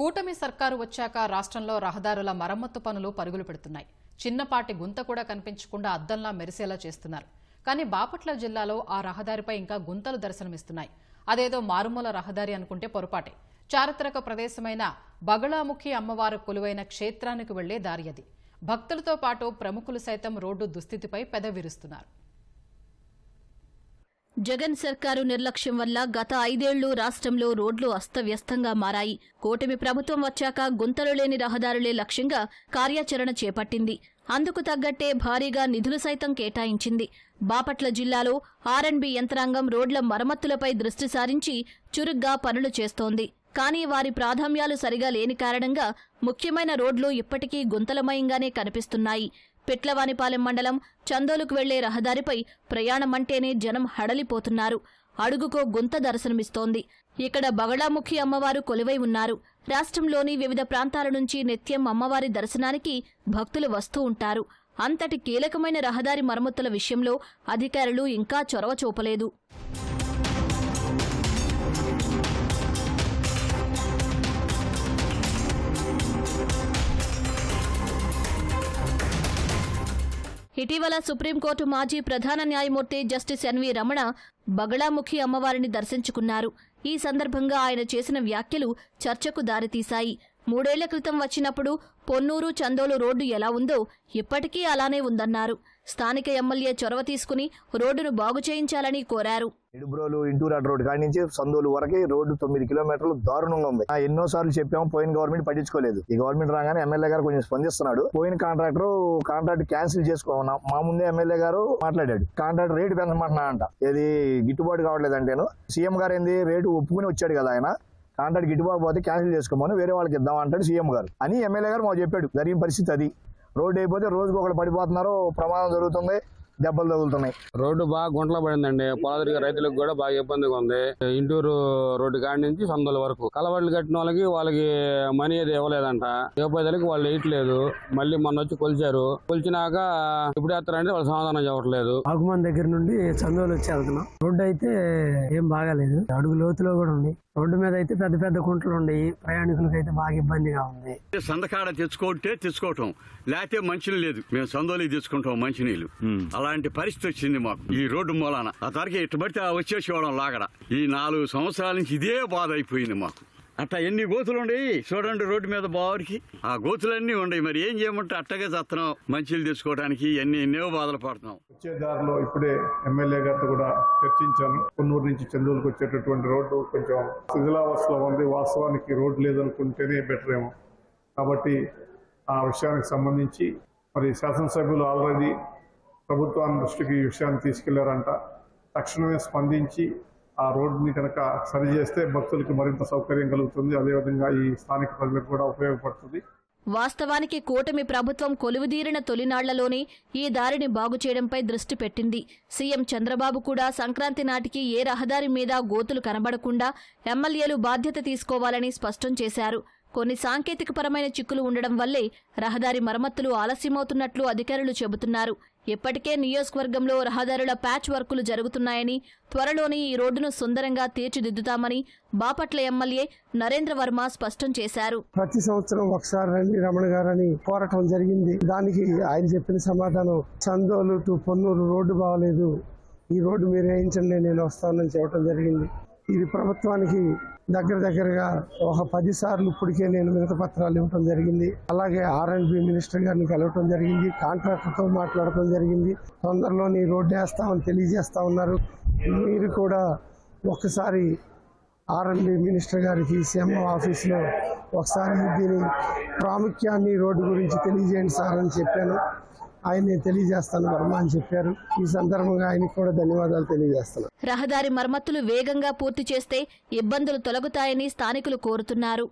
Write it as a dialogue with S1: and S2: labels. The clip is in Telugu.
S1: కూటమి సర్కారు వచ్చాక రాష్ట్రంలో రహదారుల మరమ్మతు పనులు పరుగులు పెడుతున్నాయి. చిన్నపాటి గుంత కూడా కనిపించకుండా అద్దంలా మెరిసేలా చేస్తున్నారు. కానీ బాపట్ల జిల్లాలో ఆ రహదారిపై ఇంకా గుంతలు దర్శనమిస్తున్నాయి. అదేదో మారుమూల రహదారి అనుకుంటే పొరపాటే. చారిత్రక ప్రదేశమైన బగళాముఖి అమ్మవారు కొలువైన క్షేత్రానికి వెళ్లే దారి అది. భక్తులతో పాటు ప్రముఖులు సైతం రోడ్డు దుస్థితిపై పెదవిరుస్తున్నారు.
S2: జగన్ సర్కారు నిర్లక్ష్యం వల్ల గత 5 ఏళ్లు రాష్ట్రంలో రోడ్లు అస్తవ్యస్తంగా మారాయి. కూటమి ప్రభుత్వం వచ్చాక గుంతలు లేని రహదారులే లక్ష్యంగా కార్యాచరణ చేపట్టింది. అందుకు తగ్గట్టే భారీగా నిధులు సైతం కేటాయించింది. బాపట్ల జిల్లాలో ఆర్ఎండ్బి యంత్రాంగం రోడ్ల మరమ్మతులపై దృష్టి సారించి చురుగ్గా పనులు చేస్తోంది. కానీ వారి ప్రాధాన్యాలు సరిగా లేని కారణంగా ముఖ్యమైన రోడ్లు ఇప్పటికీ గుంతలమయంగానే కనిపిస్తున్నాయి. పిట్లవానిపాలెం మండలం చందోలుకు వెళ్లే రహదారిపై ప్రయాణమంటేనే జనం హడలిపోతున్నారు. అడుగుకో గుంత దర్శనమిస్తోంది. ఇక్కడ బగళాముఖి అమ్మవారు కొలువై ఉన్నారు. రాష్ట్రంలోని వివిధ ప్రాంతాల నుంచి నిత్యం అమ్మవారి దర్శనానికి భక్తులు వస్తూ ఉంటారు. అంతటి కీలకమైన రహదారి మరమ్మతుల విషయంలో అధికారులు ఇంకా చొరవ చూపలేదు. ఇటీవల సుప్రీంకోర్టు మాజీ ప్రధాన న్యాయమూర్తి జస్టిస్ ఎన్వి రమణ బగళాముఖి అమ్మవారిని దర్శించుకున్నారు. ఈ సందర్భంగా ఆయన చేసిన వ్యాఖ్యలు చర్చకు దారితీశాయి. 3 ఏళ్ల క్రితం వచ్చినప్పుడు పొన్నూరు చందోలు రోడ్డు ఎలా ఉందో ఇప్పటికీ అలానే ఉందన్నారు. స్థానిక ఎమ్మెల్యే చొరవ తీసుకుని రోడ్డును బాగు చేయించాలని కోరారు.
S3: ఇడుబ్రోలు ఇంటూరాట్ రోడ్డు కాడి నుంచి సందోలు వరకు రోడ్డు 9 కిలోమీటర్లు దారుణంగా ఉంది. ఎన్నోసార్లు చెప్పాము, పోయిన గవర్నమెంట్ పట్టించుకోలేదు. ఈ గవర్నమెంట్ రాగానే ఎమ్మెల్యే గారు కొంచెం స్పందిస్తున్నాడు. పోయిన కాంట్రాక్ట్ క్యాన్సిల్ చేసుకోమన్నా మా ముందే ఎమ్మెల్యే గారు మాట్లాడాడు. కాంట్రాక్ట్ రేటు పెంచమంటున్నా అంట. ఏది గిట్టుబాటు కావట్లేదంటేను సీఎం గారు ఏంది రేటు ఒప్పుకుని వచ్చాడు కదా, ఆయన కాంట్రాక్ట్ గిట్టుబాటు పోతే క్యాన్సిల్ చేసుకోమని వేరే వాళ్ళకి ఇద్దాం అంటాడు సీఎం గారు అని ఎమ్మెల్యే గారు మాకు చెప్పాడు. జరిగిన పరిస్థితి అది. రోడ్డు అయిపోతే రోజుకు ఒకరు పడిపోతున్నారు, ప్రమాదం జరుగుతుంది, దెబ్బలు తగులుతున్నాయి.
S4: రోడ్డు బాగా గుంటలు పడిందండి. పొలాదిరిగే రైతులకు కూడా బాగా ఇబ్బందిగా ఉంది. ఇంటూరు రోడ్డు కాడి నుంచి సందోల వరకు కలవడ్లు కట్టిన వాళ్ళకి మనీ ఏది ఇవ్వలేదంట. ఇవ్వడానికి వాళ్ళు వేయట్లేదు. మళ్ళీ మొన్న వచ్చి కొలిచాక ఇప్పుడు వేస్తారంటే వాళ్ళు సమాధానం చెప్పట్లేదు.
S5: ఆకుమాన్ దగ్గర నుండి చందోలు వచ్చి వెళ్తున్నాం. రోడ్డు అయితే ఏం బాగాలేదు. అడుగు లోతులో కూడా ఉంది. రోడ్డు మీద అయితే పెద్ద పెద్ద కుంటలు ఉన్నాయి. ప్రయాణికులకు అయితే బాగా ఇబ్బందిగా ఉంది.
S6: సందకాడ తెచ్చుకోవటం లేకపోతే మంచినీళ్ళు లేదు. మేము సందోలికి తెచ్చుకుంటాం మంచినీళ్ళు. అలాంటి పరిస్థితి వచ్చింది మాకు ఈ రోడ్డు మూలాన. ఆ తరకి ఇటు పడితే వచ్చేసేవడం లాగడ. ఈ 4 సంవత్సరాల నుంచి ఇదే బాధ అయిపోయింది మాకు. అట్లా ఎన్ని గోతులు ఉండయి చూడండి రోడ్డు మీద బావరికి. ఆ గోతులన్నీ ఉండయి. మరి ఏం చేయమంటే అట్టగే చేస్తున్నాం. మంచినీళ్ళు తెచ్చుకోవడానికి ఎన్నో బాధలు పడుతున్నాం.
S7: వచ్చే దారిలో ఇప్పుడే ఎమ్మెల్యే గారితో కూడా చర్చించాను. కొన్నూరు నుంచి చందూరుకు వచ్చేటటువంటి రోడ్డు కొంచెం శిథిలావస్థలో ఉంది. వాస్తవానికి రోడ్డు లేదనుకుంటేనే బెటర్ ఏమో. కాబట్టి ఆ విషయానికి సంబంధించి మరి శాసనసభ్యులు ఆల్రెడీ ప్రభుత్వాన్ని దృష్టికి ఈ విషయాన్ని తీసుకెళ్లారంట. తక్షణమే స్పందించి ఆ రోడ్డుని కనుక సరి చేస్తే భక్తులకు మరింత సౌకర్యం కలుగుతుంది. అదేవిధంగా ఈ స్థానిక ప్రజలకు కూడా ఉపయోగపడుతుంది.
S2: వాస్తవానికి కూటమి ప్రభుత్వం కొలువుదీరిన తొలినాళ్లలోనే ఈ దారిని బాగు చేయడంపై దృష్టి పెట్టింది. సీఎం చంద్రబాబు కూడా సంక్రాంతి నాటికి ఏ రహదారి మీద గోతులు కనబడకుండా ఎమ్మెల్యేలు బాధ్యత తీసుకోవాలని స్పష్టం చేశారు. కొన్ని సాంకేతికపరమైన చిక్కులు ఉండడం వల్లే రహదారి మరమ్మతులు ఆలస్యమవుతున్నట్లు అధికారులు చెబుతున్నారు. ఇప్పటికే నియోజకవర్గంలో రహదారుల ప్యాచ్ వర్కులు జరుగుతున్నాయని, త్వరలోనే ఈ రోడ్డును సుందరంగా తీర్చిదిద్దుతామని బాపట్ల ఎమ్మెల్యే నరేంద్ర వర్మ స్పష్టం చేశారు.
S5: ప్రతి సంవత్సరం ఒకసారి రండి రమణ గారని కోరటం జరిగింది. దానికి ఆయన చెప్పిన సమాధానం చందోలు టు పొన్నూరు రోడ్డు బాగలేదు, ఈ రోడ్డు మీరు వేయించండి నేను వస్తానని చెప్పడం జరిగింది. ఇది ప్రభుత్వానికి దగ్గరగా ఒక 10 సార్లు ఇప్పటికే నేను వినతి పత్రాలు ఇవ్వడం జరిగింది. అలాగే ఆర్ఎండ్బి మినిస్టర్ గారిని కలవటం జరిగింది. కాంట్రాక్టర్తో మాట్లాడటం జరిగింది. తొందరలోనే ఈ రోడ్డు వేస్తామని తెలియజేస్తా ఉన్నారు. మీరు కూడా ఒకసారి ఆర్ఎండ్బి మినిస్టర్ గారికి సీఎంఓ ఆఫీసులో ఒకసారి దీని ప్రాముఖ్యాన్ని రోడ్డు గురించి తెలియజేయండి సార్ అని చెప్పాను. ఆయన నేను తెలియజేస్తాను వర్మ అని చెప్పారు. ఈ సందర్భంగా ఆయనకు కూడా ధన్యవాదాలు తెలియజేస్తున్నాను.
S2: రహదారి మరమ్మతులు వేగంగా పూర్తి చేస్తే ఇబ్బందులు తొలగుతాయని స్థానికులు కోరుతున్నారు.